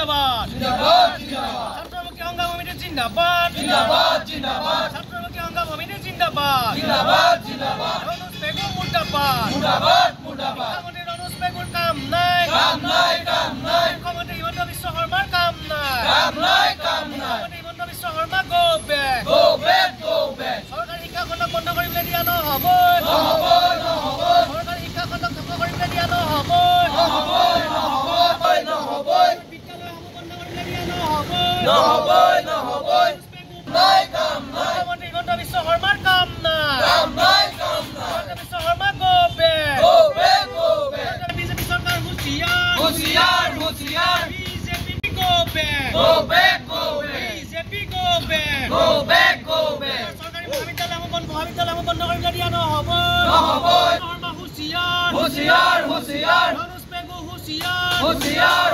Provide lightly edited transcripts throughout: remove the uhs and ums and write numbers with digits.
জিন্দাবাদ জিন্দাবাদ জিন্দাবাদ ছাত্রমুক্তি সংগ্রাম সমিতি জিন্দাবাদ জিন্দাবাদ জিন্দাবাদ ছাত্রমুক্তি সংগ্রাম সমিতি জিন্দাবাদ জিন্দাবাদ জিন্দাবাদ রনুজ পেগু মুর্দাবাদ মুর্দাবাদ মুর্দাবাদ মুখ্যমন্ত্রী রনুজ পেগুর কাম নাই মুখ্যমন্ত্রী হিমন্ত বিশ্ব শর্মার কাম নাই মুখ্যমন্ত্রী হিমন্ত বিশ্ব শর্মা গো ব্যাক সরকারি শিক্ষা খণ্ডক বন্ধ কৰিবলৈ দিয়া নহ'ব সৰকাৰি শিক্ষা খণ্ডক ধ্বংস কৰিবলৈ দিয়া নহ'ব বিদ্যালয়সমূহ বন্ধ কৰিবলৈ দিয়া নহ'ব মুখ্যমন্ত্রী হিমন্ত বিশ্ব শর্মার কাম নাই Himanta Biswa Sarma go back BJP সরকার হুঁশিয়ার BJP go back BJP go back সরকারি মহাবিদ্যালয়সমূহ বন্ধ কৰিবলৈ দিয়া নহ'ব শৰ্মা হুঁশিয়াৰ ৰনুজ পেগু হুঁশিয়াৰ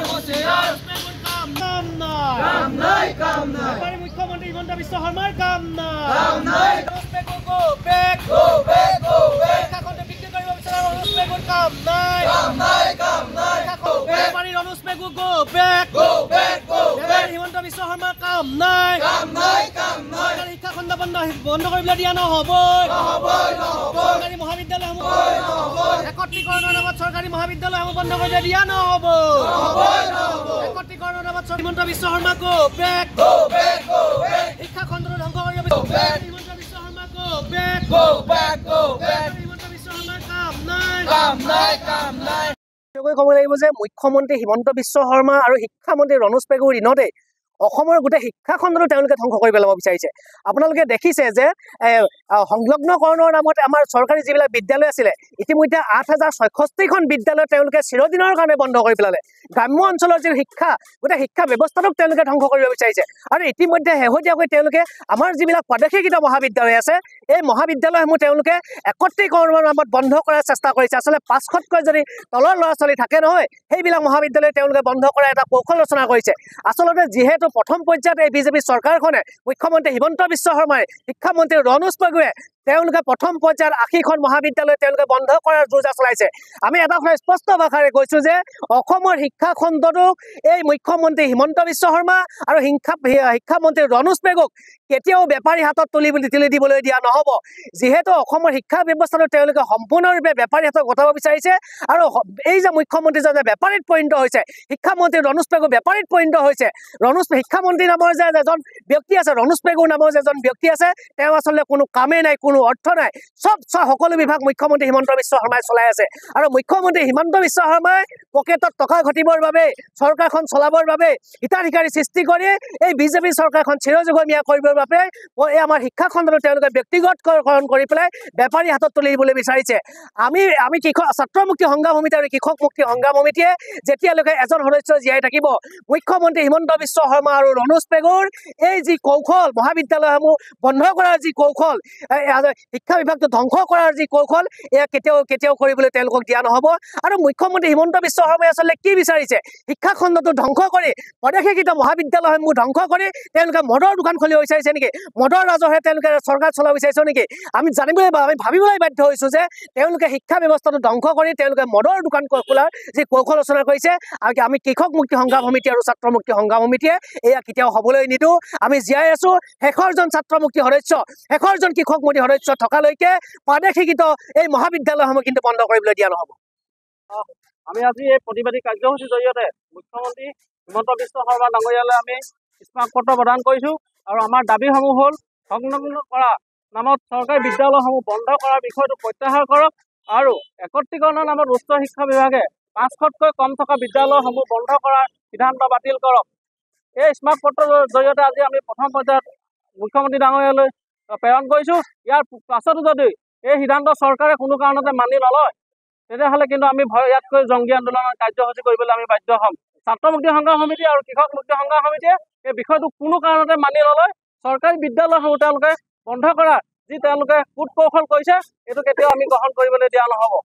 পেগুৰ কাম নাই সৰকাৰি মুখ্যমন্ত্ৰী হিমন্ত বিশ্ব শৰ্মাৰ কাম নাই ৰনুজ পেগু গো ব্যাক শিক্ষা খণ্ড বিক্ৰি কৰিব বিচৰা ৰনুজ পেগুৰ কাম নাই বেপাৰী ৰনুজ পেগু গো ব্যাক হিমন্ত বিশ্ব শৰ্মাৰ কাম নাই সৰকাৰি শিক্ষা খণ্ড বন্ধ কৰিবলৈ দিয়া নহ'ব সৰকাৰি মহাবিদ্যালয়সমূহ একত্ৰীকৰণৰ নামত সৰকাৰি মহাবিদ্যালয়সমূহ বন্ধ কৰিবলৈ দিয়া নহ'ব একত্ৰীকৰণৰ নামত হিমন্ত বিশ্ব শৰ্মা গো ব্যাক শিক্ষা খণ্ডটো ধ্বংস কৰিব হিমন্ত বিশ্ব শৰ্মা গো ব্যাক হিমন্ত বিশ্ব শৰ্মাৰ কাম নাই ক'ব লাগিব যে মুখ্যমন্ত্ৰী হিমন্ত বিশ্ব শৰ্মা আৰু শিক্ষামন্ত্ৰী ৰনুজ পেগুৰ দিনতে অসমৰ গোটেই শিক্ষা খণ্ডটো তেওঁলোকে ধ্বংস কৰি পেলাব বিচাৰিছে আপোনালোকে দেখিছে যে সংলগ্নকৰণৰ নামত আমাৰ চৰকাৰী যিবিলাক বিদ্যালয় আছিলে ইতিমধ্যে ৮,০৬৬খন বিদ্যালয় তেওঁলোকে চিৰদিনৰ কাৰণে বন্ধ কৰি পেলালে গ্ৰাম্য অঞ্চলৰ যি শিক্ষা গোটেই শিক্ষা ব্যৱস্থাটোক তেওঁলোকে ধ্বংস কৰিব বিচাৰিছে আৰু ইতিমধ্যে শেহতীয়াকৈ তেওঁলোকে আমাৰ যিবিলাক প্ৰাদেশিক মহাবিদ্যালয় আছে এই মহাবিদ্যালয়সমূহ তেওঁলোকে একত্ৰীকৰণৰ নামত বন্ধ কৰাৰ চেষ্টা কৰিছে আচলতে ৫০০তকৈ যদি তলৰ ল'ৰা ছোৱালী থাকে নহয় সেইবিলাক মহাবিদ্যালয় তেওঁলোকে বন্ধ কৰাৰ এটা কৌশল ৰচনা কৰিছে আচলতে যিহেতু প্ৰথম পৰ্যায়ত এই বিজেপি চৰকাৰখনে মুখ্যমন্ত্ৰী হিমন্ত বিশ্ব শৰ্মাই শিক্ষামন্ত্ৰী ৰনুজ পেগুৱে তেওঁলোকে প্ৰথম পৰ্যায়ত ৮০খন মহাবিদ্যালয় তেওঁলোকে বন্ধ কৰাৰ যোজা চলাইছে আমি এটা কথা স্পষ্ট ভাষাৰে কৈছো যে অসমৰ শিক্ষা খণ্ডটোক এই মুখ্যমন্ত্ৰী হিমন্ত বিশ্ব শৰ্মা আৰু শিক্ষামন্ত্ৰী ৰনুজ পেগুক কেতিয়াও বেপাৰী হাতত তুলি দিবলৈ দিয়া নহ'ব যিহেতু অসমৰ শিক্ষা ব্যৱস্থাটো তেওঁলোকে সম্পূৰ্ণৰূপে বেপাৰী হাতত গতাব বিচাৰিছে আৰু এই যে মুখ্যমন্ত্ৰীজনে বেপাৰীত পৰিণত হৈছে শিক্ষামন্ত্ৰী ৰনুজ পেগু বেপাৰীত পৰিণত হৈছে শিক্ষামন্ত্ৰী নামৰ যে এজন ব্যক্তি আছে ৰনুজ পেগু নামৰ যে এজন ব্যক্তি আছে তেওঁ আচলতে কোনো কামেই নাই কোনো অৰ্থ নাই সকলো বিভাগ মুখ্যমন্ত্ৰী হিমন্ত বিশ্ব শৰ্মাই চলাই আছে আৰু মুখ্যমন্ত্ৰী হিমন্ত বিশ্ব শৰ্মাই পকেটত টকা ঘটিবৰ বাবে চৰকাৰখন চলাবৰ বাবে হিতাধিকাৰী সৃষ্টি কৰি এই বিজেপি চৰকাৰখন চিৰযুগমীয়া কৰিবৰ বাবে এই আমাৰ শিক্ষা খণ্ডটো তেওঁলোকে ব্যক্তিগতকৰণ কৰি পেলাই বেপাৰী হাতত তুলি দিবলৈ বিচাৰিছে আমি ছাত্ৰ মুক্তি সংগ্ৰাম সমিতি আৰু কৃষক মুক্তি সংগ্ৰাম সমিতিয়ে যেতিয়ালৈকে এজন সদস্য জীয়াই থাকিব মুখ্যমন্ত্ৰী হিমন্ত বিশ্ব শৰ্মা আৰু ৰনুজ পেগুৰ এই যি কৌশল মহাবিদ্যালয়সমূহ বন্ধ কৰাৰ যি কৌশল শিক্ষা বিভাগটো ধ্বংস কৰাৰ যি কৌশল এয়া কেতিয়াও কৰিবলৈ তেওঁলোকক দিয়া নহ'ব আৰু মুখ্যমন্ত্ৰী হিমন্ত বিশ্ব শৰ্মাই আচলতে কি বিচাৰিছে শিক্ষা খণ্ডটো ধ্বংস কৰি প্ৰাদেশিক মহাবিদ্যালয়সমূহ ধ্বংস কৰি তেওঁলোকে মদৰ দোকান খুলিব বিচাৰিছে নেকি মদৰ ৰাজহে তেওঁলোকে চৰকাৰ চলাব বিচাৰিছে নেকি আমি ভাবিবলৈ বাধ্য হৈছো যে তেওঁলোকে শিক্ষা ব্যৱস্থাটো ধ্বংস কৰি তেওঁলোকে মদৰ দোকান খোলাৰ যি কৌশল ৰচনা কৰিছে আৰু আমি কৃষক মুক্তি সংগ্ৰাম সমিতি আৰু ছাত্ৰ মুক্তি সংগ্ৰাম সমিতিয়ে এয়া কেতিয়াও হ'বলৈ নিদিওঁ আমি জীয়াই আছো শেষৰজন ছাত্ৰ মুক্তি সদস্য শেষৰজন কৃষক মুক্তি সদস্য থকালৈকে প্ৰাদেশিক এই মহাবিদ্যালয়সমূহ কিন্তু বন্ধ কৰিবলৈ দিয়া নহ'ব আমি আজি এই প্ৰতিবাদী কাৰ্যসূচীৰ জৰিয়তে মুখ্যমন্ত্ৰী হিমন্ত বিশ্ব শৰ্মা ডাঙৰীয়ালৈ আমি স্মাৰক পত্ৰ প্ৰদান কৰিছোঁ আৰু আমাৰ দাবীসমূহ হ'ল সংলগ্ন কৰা নামত চৰকাৰী বিদ্যালয়সমূহ বন্ধ কৰাৰ বিষয়টো প্ৰত্যাহাৰ কৰক আৰু একত্ৰীকৰণৰ নামত উচ্চ শিক্ষা বিভাগে ৫০০তকৈ কম থকা বিদ্যালয়সমূহ বন্ধ কৰাৰ সিদ্ধান্ত বাতিল কৰক এই স্মাৰক পত্ৰৰ জৰিয়তে আজি আমি প্ৰথম পৰ্যায়ত মুখ্যমন্ত্ৰী ডাঙৰীয়ালৈ প্ৰেৰণ কৰিছোঁ ইয়াৰ পাছতো যদি এই সিদ্ধান্ত চৰকাৰে কোনো কাৰণতে মানি নলয় তেতিয়াহ'লে কিন্তু আমি ইয়াতকৈ জংগী আন্দোলনৰ কাৰ্যসূচী কৰিবলৈ আমি বাধ্য হ'ম ছাত্ৰ মুক্তি সংগ্ৰাম সমিতি আৰু কৃষক মুক্তি সংগ্ৰাম সমিতিয়ে এই বিষয়টো কোনো কাৰণতে মানি নলয় চৰকাৰী বিদ্যালয়সমূহ তেওঁলোকে বন্ধ কৰাৰ যি তেওঁলোকে কূট কৌশল কৰিছে এইটো কেতিয়াও আমি গ্ৰহণ কৰিবলৈ দিয়া নহ'ব